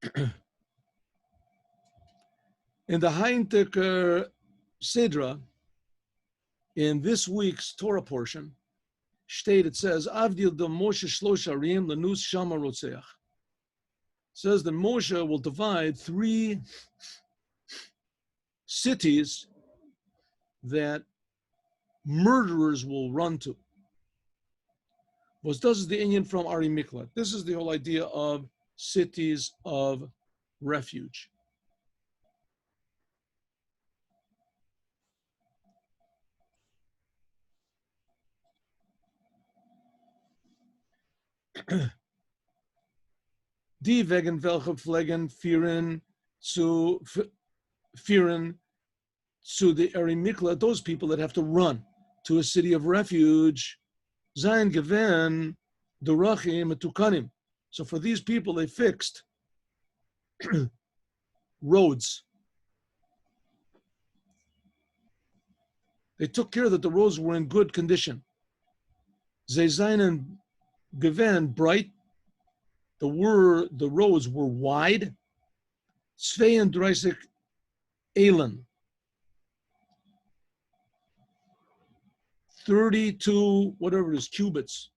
In the Heinteker Sedra, in this week's Torah portion, it says, Avdil de Moshe Shlosh Arim Lanus Shama Rotzeach. Says that Moshe will divide 3 cities that murderers will run to. Was this is the Indian from Ari Miklat. This is the whole idea of cities of refuge. Die wegen welche pflegen führen zu the Ari Miklat, those people that have to run to a city of refuge, sein gewen durachim etukanim. So for these people, they fixed roads. They took care that the roads were in good condition. Ze seinen gewen bright. The roads were wide. 32 Elen. 32, whatever it is, cubits.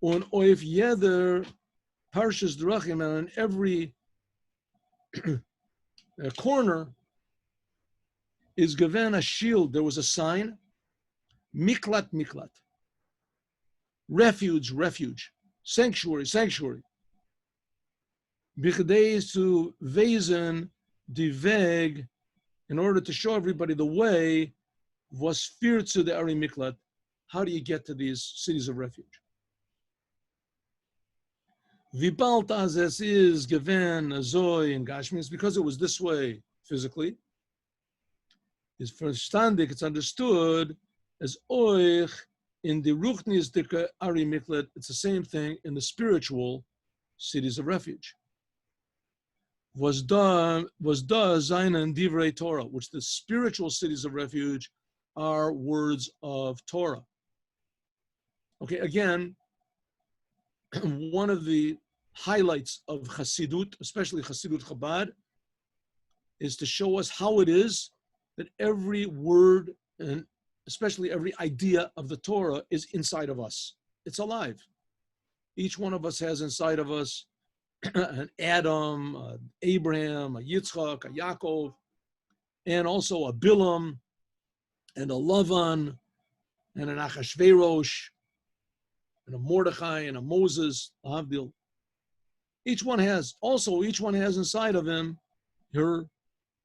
On oif yeder parshas drachim, and on every corner is given a shield. There was a sign, miklat, miklat. Refuge, refuge. Sanctuary, sanctuary. Bichdei zu weisen die Weg, in order to show everybody the way, was fear to the Ari Miklat. How do you get to these cities of refuge? Vibalt as es is given azoi in Gashmi, because it was this way physically. Is verstandig, it's understood as oich in the Ruchnis dika Ari Miklat. It's the same thing in the spiritual cities of refuge. Was da Zaina and Divrei Torah, which the spiritual cities of refuge are words of Torah. Okay, again, one of the highlights of Chassidut, especially Chassidut Chabad, is to show us how it is that every word and especially every idea of the Torah is inside of us. It's alive. Each one of us has inside of us an Adam, Abraham, a Yitzchak, a Yaakov, and also a Bilam, and a Lavan, and an Achashverosh, and a Mordechai, and a Moses, a Havdil. Each one has inside of him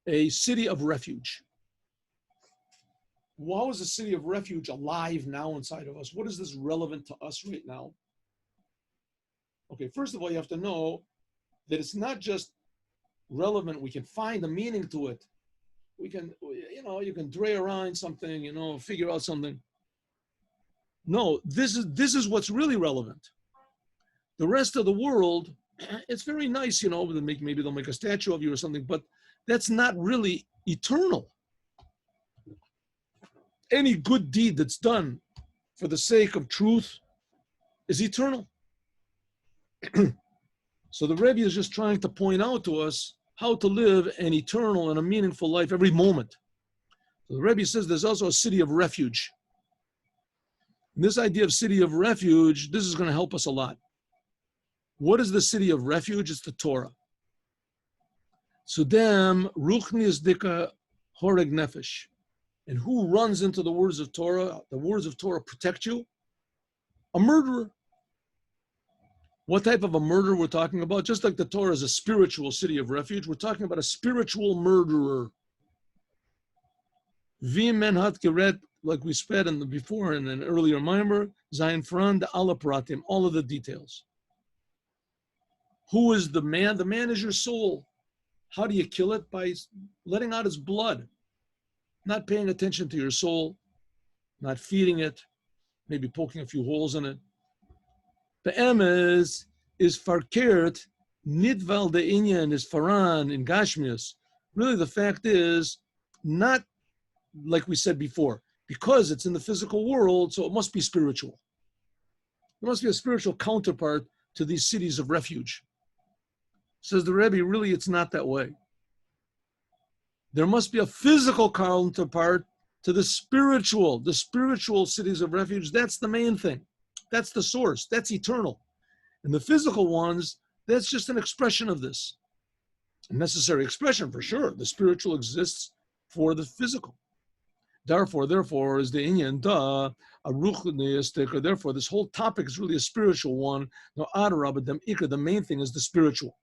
a city of refuge. How is a city of refuge alive now inside of us? What is this relevant to us right now? Okay, first of all, you have to know that it's not just relevant. We can find a meaning to it. You can dray around something, figure out something. No, this is what's really relevant. The rest of the world, it's very nice, maybe they'll make a statue of you or something, but that's not really eternal. Any good deed that's done for the sake of truth is eternal. So the Rebbe is just trying to point out to us how to live an eternal and a meaningful life every moment. So the Rebbe says there's also a city of refuge. And this idea of city of refuge, this is going to help us a lot. What is the city of refuge? It's the Torah. Sudem ruchni is dika horeg nefesh. And who runs into the words of Torah? The words of Torah protect you? A murderer. What type of a murderer we're talking about? Just like the Torah is a spiritual city of refuge, we're talking about a spiritual murderer. V'men hat geret, like we said before in an earlier mimer, zayin fran de ala pratim, all of the details. Who is the man? The man is your soul. How do you kill it? By letting out its blood. Not paying attention to your soul, not feeding it, maybe poking a few holes in it. The emes is farkert, nidval de inyan is faran in Gashmius. Really, the fact is not like we said before, because it's in the physical world, so it must be spiritual. There must be a spiritual counterpart to these cities of refuge. Says the Rebbe, really, it's not that way. There must be a physical counterpart to the spiritual cities of refuge. That's the main thing. That's the source. That's eternal. And the physical ones, that's just an expression of this. A necessary expression, for sure. The spiritual exists for the physical. Therefore, is the inyan da a ruchnistic, or therefore this whole topic is really a spiritual one. No adara, but the main thing is the spiritual.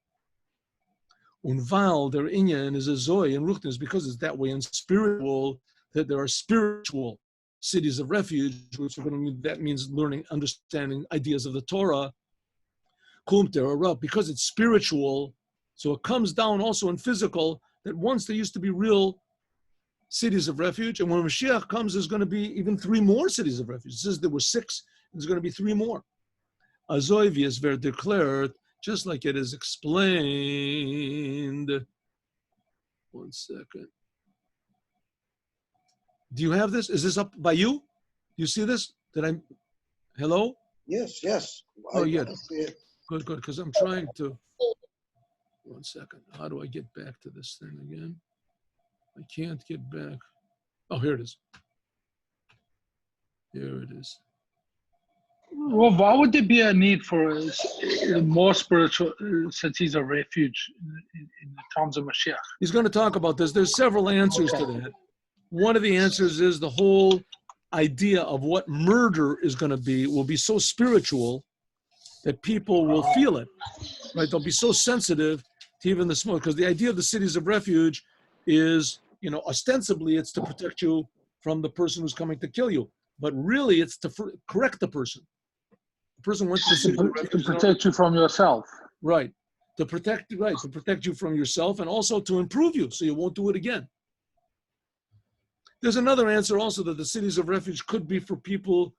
Unval their inyan is a zoe and ruchnis, because it's that way in spiritual, that there are spiritual cities of refuge, which are going to mean, that means learning, understanding ideas of the Torah. Because it's spiritual, so it comes down also in physical, that once there used to be real cities of refuge, and when Mashiach comes, there's going to be even 3 more cities of refuge. It says there were 6, there's going to be 3 more. Azoivi is very declared, just like it is explained. One second. Do you have this? Is this up by you? Do you see this? Hello? Yes. Oh, yeah. Good, because I'm trying to. One second. How do I get back to this thing again? I can't get back. Oh, here it is. Here it is. Well, why would there be a need for more spiritual cities of refuge in the times of Mashiach? He's going to talk about this. There's several answers to that. One of the answers is the whole idea of what murder is going to be will be so spiritual that people will feel it, right? They'll be so sensitive to even the smoke, because the idea of the cities of refuge is, ostensibly it's to protect you from the person who's coming to kill you, but really it's to correct the person. The person wants to protect you from yourself. Right. To protect you from yourself, and also to improve you so you won't do it again. There's another answer also, that the cities of refuge could be for people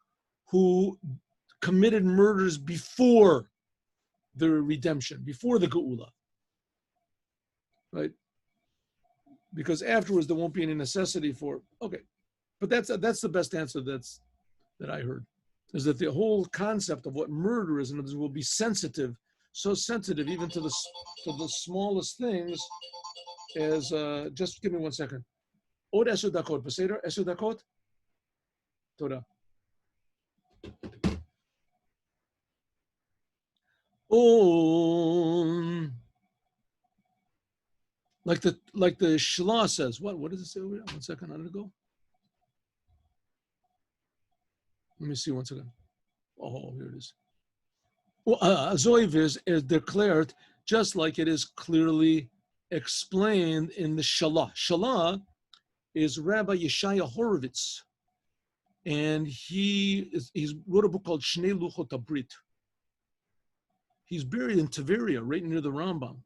who committed murders before the redemption, before the Geula. Right? Because afterwards there won't be any necessity for, okay. But that's the best answer that I heard, is that the whole concept of what murder is, and will be sensitive, so sensitive even to the smallest things as, just give me 1 second. Od 10 dakot, בסדר? 10 dakot? תודה. Like the Shlah says, what does it say over here? 1 second, how did it go? Let me see 1 second. Oh, here it is. Azoiv is declared just like it is clearly explained in the Shalah. Shalah is Rabbi Yeshaya Horovitz, and he's wrote a book called Shnei Luchot HaBrit. He's buried in Tiberia, right near the Rambam.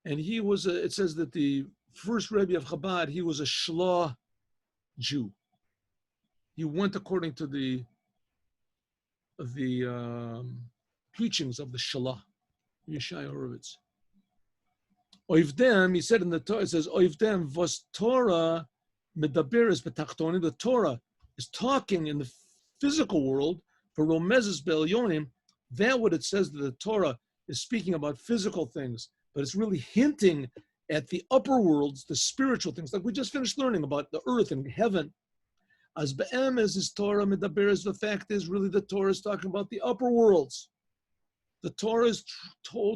And he was, it says that the first Rebbe of Chabad, he was a Shlah Jew. He went according to the teachings of the Shalah, Yeshaya Horovitz. Oivdem, he said in the Torah, it says, Oivdem vos Torah medaberes betachtonim. The Torah is talking in the physical world for romezes be'elyonim. That what it says, that the Torah is speaking about physical things, but it's really hinting at the upper worlds, the spiritual things, like we just finished learning about the earth and heaven. As be'em is Torah medaberes, the fact is really the Torah is talking about the upper worlds. The Torah is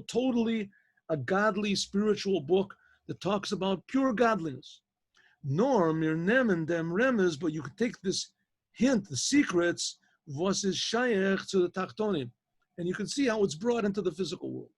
totally a godly spiritual book that talks about pure godliness. Nor mir nemen dem remes, but you could take this hint, the secrets, was is shayech to the tachtonim, and you can see how it's brought into the physical world.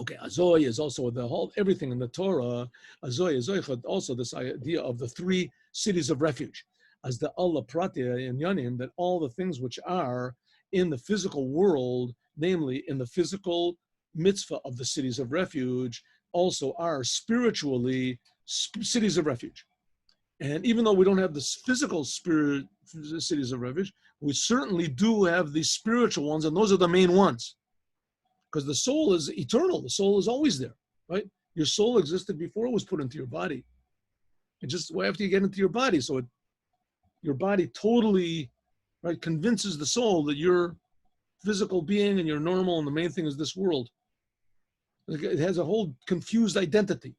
Okay, Azoy is also the whole, everything in the Torah. Azoy is also this idea of the 3 cities of refuge, as the Allah Pratya and Yanim, that all the things which are in the physical world, namely in the physical mitzvah of the cities of refuge, also are spiritually cities of refuge. And even though we don't have the physical cities of refuge, we certainly do have the spiritual ones, and those are the main ones. Because the soul is eternal. The soul is always there, right? Your soul existed before it was put into your body. And just after you get into your body, so your body totally, right, convinces the soul that you're physical being and you're normal, and the main thing is this world. It has a whole confused identity.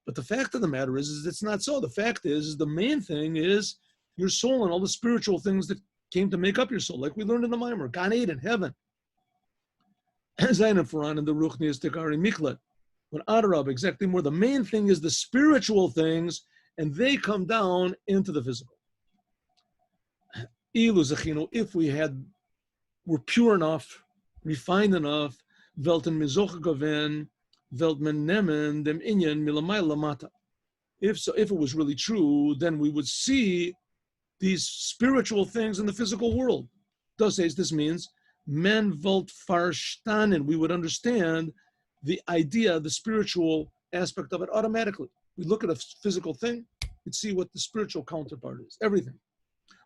But the fact of the matter is it's not so. The fact is the main thing is your soul and all the spiritual things that came to make up your soul, like we learned in the Maimer, Gan Eden, heaven. Zainab Faran and the Ruchnias Tekari Miklat. When Adarab, exactly more, the main thing is the spiritual things, and they come down into the physical. If we were pure enough, refined enough, Welten Mizoch Gaven, Weltmen Nemen, dem Inyan Milamai Lamata. If it was really true, then we would see these spiritual things in the physical world. This means men volt verstanden. We would understand the idea, the spiritual aspect of it automatically. We look at a physical thing, we'd see what the spiritual counterpart is, everything.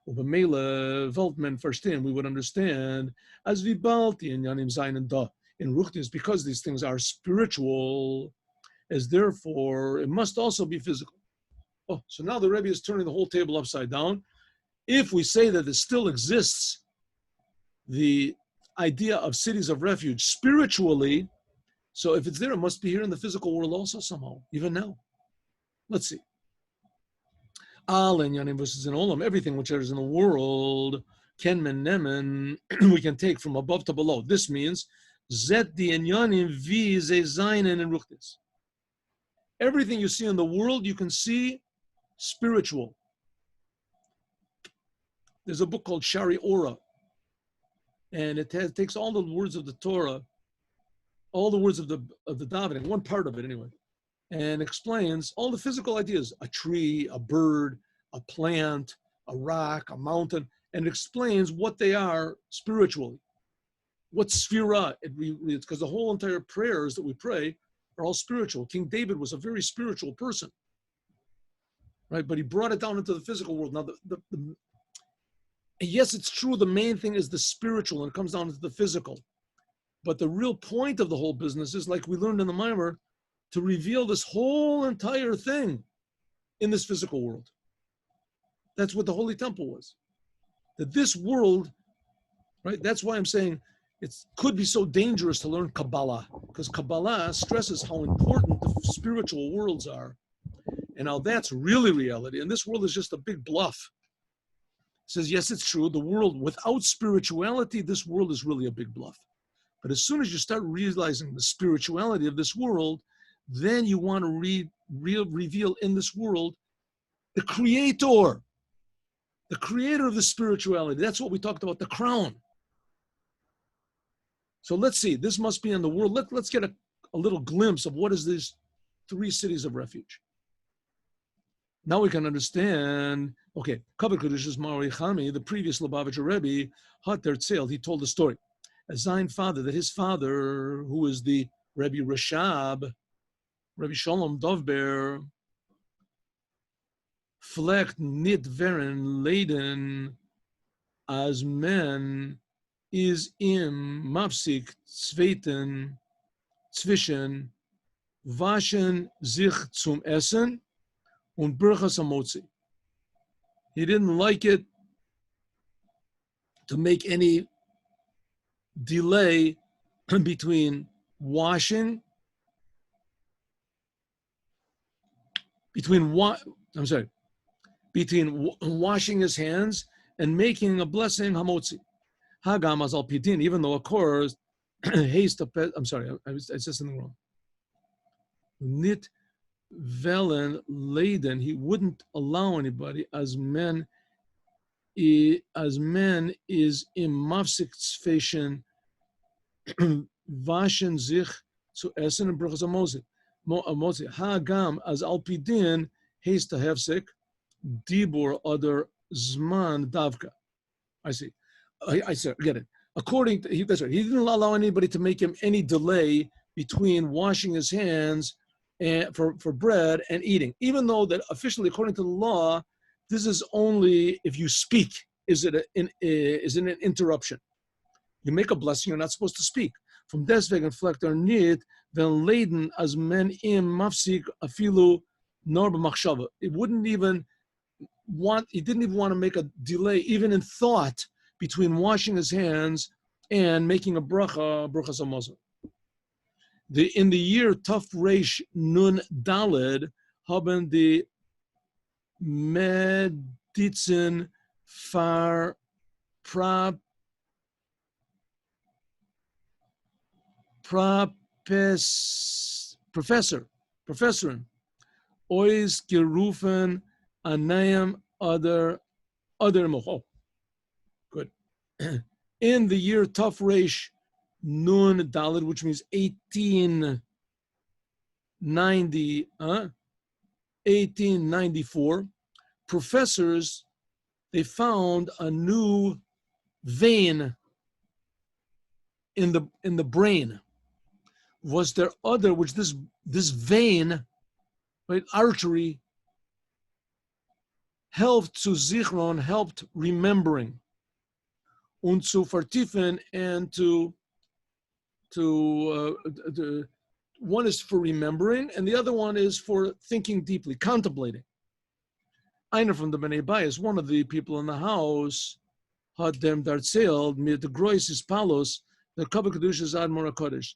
Ubamela Voltmen verstehen, we would understand as we balti in Yanim Zain and Da in Ruchnis, because these things are spiritual, as therefore it must also be physical. Oh, so now the Rebbe is turning the whole table upside down. If we say that it still exists, the idea of cities of refuge spiritually, so if it's there, it must be here in the physical world also somehow, even now. Let's see. Al and Yanim versus in Olam, everything which is in the world, Kenmen Nemen, we can take from above to below. This means Zet the Yanim V ze Zainen and Ruchtis. Everything you see in the world, you can see spiritual. There's a book called Shari Ora, and it takes all the words of the Torah, all the words of the davening, one part of it anyway, and explains all the physical ideas: a tree, a bird, a plant, a rock, a mountain, and explains what they are spiritually. What sphera it reads, because the whole entire prayers that we pray are all spiritual. King David was a very spiritual person, right? But he brought it down into the physical world. Now, yes, it's true, the main thing is the spiritual, and it comes down into the physical. But the real point of the whole business is, like we learned in the Maimer, to reveal this whole entire thing in this physical world. That's what the Holy Temple was. That this world, right? That's why I'm saying it could be so dangerous to learn Kabbalah, because Kabbalah stresses how important the spiritual worlds are, and how that's really reality. And this world is just a big bluff. It says, yes, it's true. The world, without spirituality, this world is really a big bluff. But as soon as you start realizing the spirituality of this world, then you want to reveal in this world the creator of the spirituality. That's what we talked about, the crown. So let's see, this must be in the world. Let's get a little glimpse of what is these 3 cities of refuge. Now we can understand, okay, Kavod Kedusha's Mari Chami, the previous Lubavitcher Rebbe, he told the story. As sein father, that his father, who is the Rebbe Rashab, Rebbe Shalom Dovber, flecht nit veren Leiden as men is im mafsik zweten zwischen waschen sich zum Essen und Birchas Hamotzi. He didn't like it to make any delay between washing, between washing his hands and making a blessing Hamotzi. Hagam as al pidin, even though of course haste. I'm sorry, I said something wrong. Nit velen leiden, he wouldn't allow anybody as men is im mafsik tzfeishen waschen sich zu essen and Birchas Hamotzi. Hagam as al pidin haste to hefsek dibur other zman davka. I see. I get it. According to, that's right. He didn't allow anybody to make him any delay between washing his hands and for bread and eating, even though that officially, according to the law, this is only if you speak. Is it an interruption? You make a blessing, you're not supposed to speak. From deswegen flekter nit ven leiden as men im mafsik afilu nor b'machshava. He didn't even want to make a delay, even in thought, between washing his hands and making a bracha, Birchas Hamazon. in the year Tuf Reish Nun Daled haben die Medizin far Professorin ois gerufen anayim other mocho. Good. In the year Tuf Reish Nun Daled, which means 1894, professors, they found a new vein in the brain. Was there other, which this vein, right, artery, helped zu zichron, helped remembering, und zu vertiefen, and to one is for remembering, and the other one is for thinking deeply, contemplating. Einer from the Bnei Bayis, one of the people in the house, had dem darzählt mit the groises palos, the Kabbalah Kedushas Admor HaKodesh.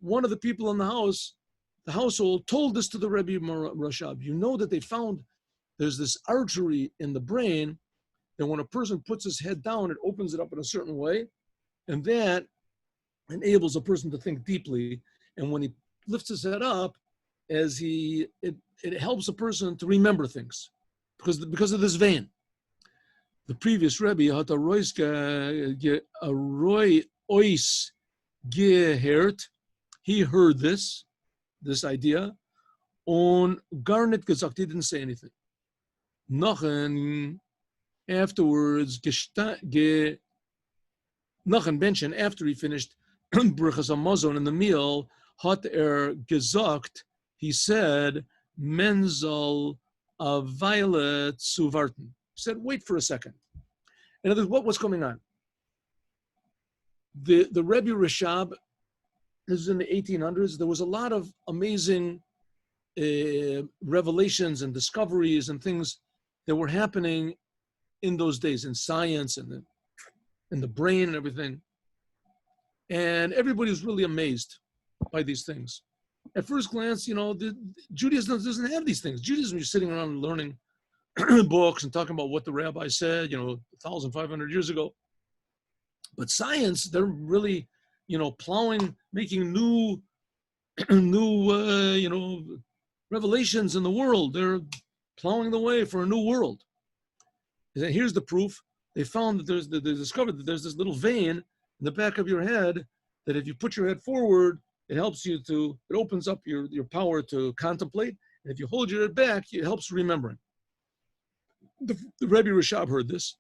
One of the people in the household told this to the Rebbe Rashab. You know that they found there's this artery in the brain that when a person puts his head down, it opens it up in a certain way, and that enables a person to think deeply. And when he lifts his head up, it helps a person to remember things because of this vein. The previous Rebbe had a roy ois gehört. He heard this idea, on gar nicht gesagt, he didn't say anything. Nachher, afterwards, Benchen, after he finished Bruchas Hamazon in the meal, hat gesagt, he said, Menzel a violet zu warten. He said, wait for a second. In other words, what was going on? The Rebbe Rashab, this is in the 1800s, there was a lot of amazing revelations and discoveries and things that were happening in those days in science and in the brain and everything. And everybody was really amazed by these things. At first glance, Judaism doesn't have these things. Judaism, you're sitting around learning books and talking about what the rabbi said, 1,500 years ago. But science, they're really, plowing, making new revelations in the world. They're plowing the way for a new world. And here's the proof. They found that they discovered that there's this little vein in the back of your head that if you put your head forward, it helps you it opens up your power to contemplate. And if you hold your head back, it helps remembering. The Rebbe Rashab heard this.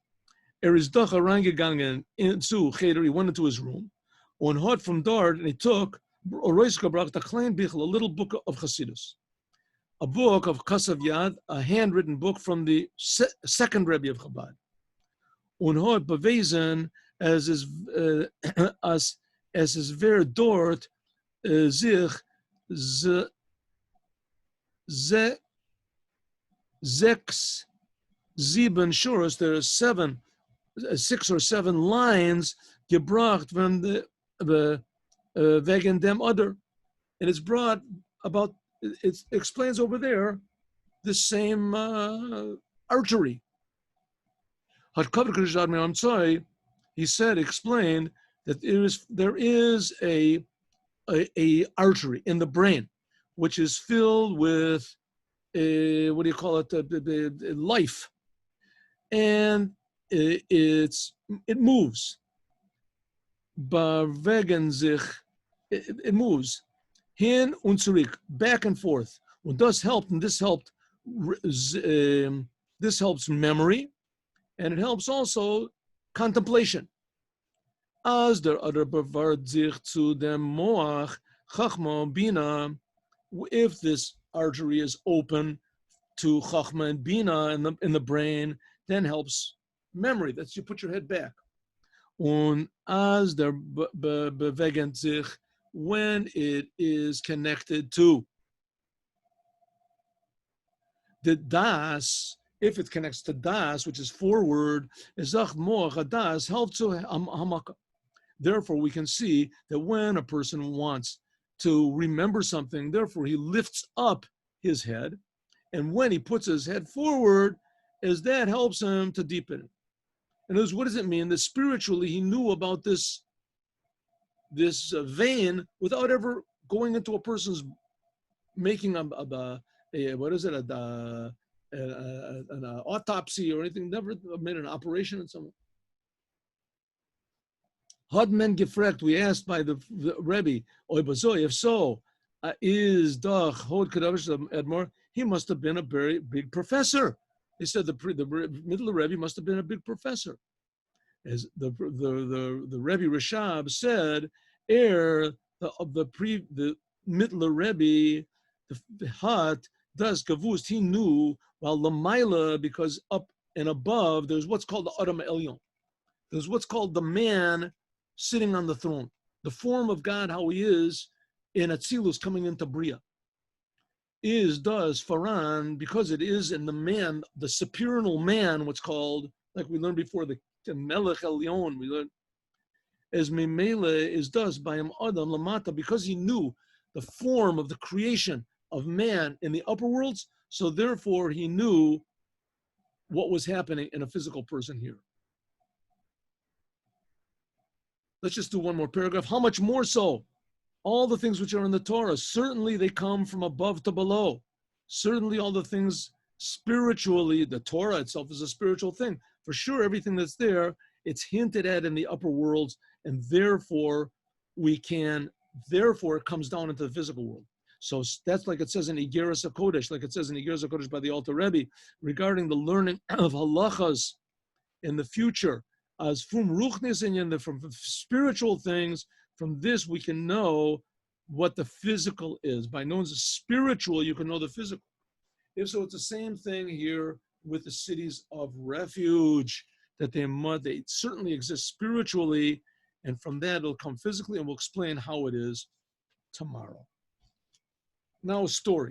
Is doch reingegangen zu Cheder, he went into his room, and hat from there, and he took a klein bichl, a little book of Chassidus, a book of Kasav Yad, a handwritten book from the second Rebbe of Chabad. Und hat bewiesen, as is ver dort sich sechs, sieben shuras, there are 6 or 7 lines gebracht from the wegen dem other, and it's brought about. It explains over there the same artery. He explained that there is a artery in the brain, which is filled with life, and it moves. It moves. Hin und zurück, back and forth. Und this helped. This helps memory, and it helps also contemplation. As der other bewahrt sich zu dem Moach, Chachma, Bina, if this artery is open to Chachma and Bina in the brain, then helps memory. That's you put your head back. Und as der bewegend sich, when it is connected to the das, if it connects to das, which is forward, ezach moach das helps to hamaka. Therefore, we can see that when a person wants to remember something. Therefore, he lifts up his head. And when he puts his head forward, as that helps him to deepen it. In other words, what does it mean? That spiritually he knew about this vein without ever going into a person's making an autopsy or anything. Never made an operation on someone. Had men gefragt, we asked by the Rebbe, if so, is Doch Hod Kadavish Edmore? He must have been a very big professor. They said the middle Rebbe must have been a big professor. As the Rebbe Rashab said, the middle Rebbe, the Hat does Gavust, he knew, while Lamaila, because up and above, there's what's called the Adam Elyon. There's what's called the man sitting on the throne. The form of God, how he is in Atzilus coming into Bria. Does Faran, because it is in the man, the supernal man, what's called, like we learned before, the Melech Elyon, we learned, as Memele does by him Adam Lamata, because he knew the form of the creation of man in the upper worlds, so therefore he knew what was happening in a physical person here. Let's just do one more paragraph. How much more so? All the things which are in the Torah, certainly they come from above to below. Certainly all the things spiritually, the Torah itself is a spiritual thing. For sure, everything that's there, it's hinted at in the upper worlds, and therefore it comes down into the physical world. So that's like it says in Igeras HaKodesh, like it says in Igeras HaKodesh by the Alter Rebbe, regarding the learning of halachas in the future, as from ruchnis and from spiritual things. From this we can know what the physical is. By knowing the spiritual, you can know the physical. If so, it's the same thing here with the cities of refuge, that they certainly exist spiritually, and from that it'll come physically, and we'll explain how it is tomorrow. Now a story.